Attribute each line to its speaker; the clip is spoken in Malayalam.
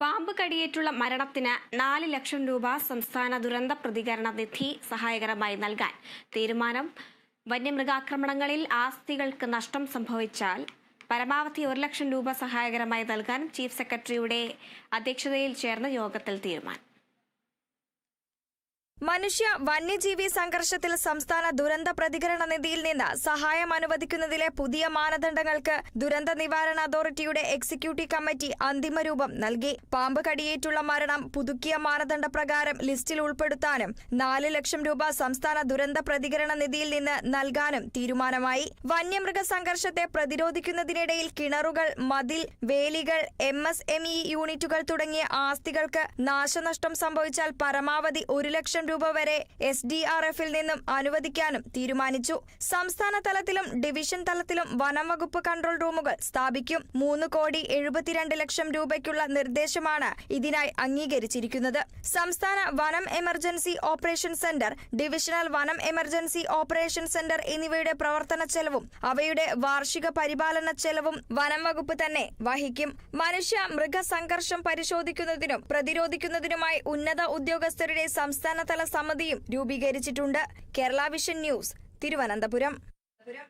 Speaker 1: പാമ്പ് കടിയേറ്റുള്ള മരണത്തിന് 4 ലക്ഷം രൂപ സംസ്ഥാന ദുരന്ത പ്രതികരണ നിധി സഹായകരമായി നൽകാൻ തീരുമാനം. വന്യമൃഗാക്രമണങ്ങളിൽ ആസ്തികൾക്ക് നഷ്ടം സംഭവിച്ചാൽ പരമാവധി 1 ലക്ഷം രൂപ സഹായകരമായി നൽകാൻ ചീഫ് സെക്രട്ടറിയുടെ അധ്യക്ഷതയിൽ ചേർന്ന യോഗത്തിൽ തീരുമാനം.
Speaker 2: മനുഷ്യ വന്യജീവി സംഘർഷത്തിൽ സംസ്ഥാന ദുരന്ത പ്രതികരണ നിധിയിൽ നിന്ന് സഹായം അനുവദിക്കുന്നതിലെ പുതിയ മാനദണ്ഡങ്ങൾക്ക് ദുരന്ത നിവാരണ അതോറിറ്റിയുടെ എക്സിക്യൂട്ടീവ് കമ്മിറ്റി അന്തിമ രൂപം നൽകി. പാമ്പ് കടിയേറ്റുള്ള മരണം പുതുക്കിയ മാനദണ്ഡ പ്രകാരം ലിസ്റ്റിൽ ഉൾപ്പെടുത്താനും 4 ലക്ഷം രൂപ സംസ്ഥാന ദുരന്ത പ്രതികരണ നിധിയിൽ നിന്ന് നൽകാനും തീരുമാനമായി. വന്യമൃഗ സംഘർഷത്തെ പ്രതിരോധിക്കുന്നതിനിടയിൽ കിണറുകൾ, മതിൽ, വേലികൾ, MSME യൂണിറ്റുകൾ തുടങ്ങിയ ആസ്തികൾക്ക് നാശനഷ്ടം സംഭവിച്ചാൽ പരമാവധി 1 ലക്ഷം രൂപ വരെ SDRF-ൽ നിന്നും അനുവദിക്കാനും തീരുമാനിച്ചു. സംസ്ഥാന തലത്തിലും ഡിവിഷൻ തലത്തിലും വനം വകുപ്പ് കൺട്രോൾ റൂമുകൾ സ്ഥാപിക്കും. 3,72,00,000 രൂപയ്ക്കുള്ള നിർദ്ദേശമാണ് ഇതിനായി അംഗീകരിച്ചിരിക്കുന്നത്. സംസ്ഥാന വനം എമർജൻസി ഓപ്പറേഷൻ സെന്റർ, ഡിവിഷണൽ വനം എമർജൻസി ഓപ്പറേഷൻ സെന്റർ എന്നിവയുടെ പ്രവർത്തന ചെലവും അവയുടെ വാർഷിക പരിപാലന ചെലവും വനം വകുപ്പ് തന്നെ വഹിക്കും. മനുഷ്യ മൃഗ സംഘർഷം പരിശോധിക്കുന്നതിനും പ്രതിരോധിക്കുന്നതിനുമായി ഉന്നത ഉദ്യോഗസ്ഥരുടെ സംസ്ഥാനതല സമിതിയും രൂപീകരിച്ചിട്ടുണ്ട്. Kerala vision news, Thiruvananthapuram.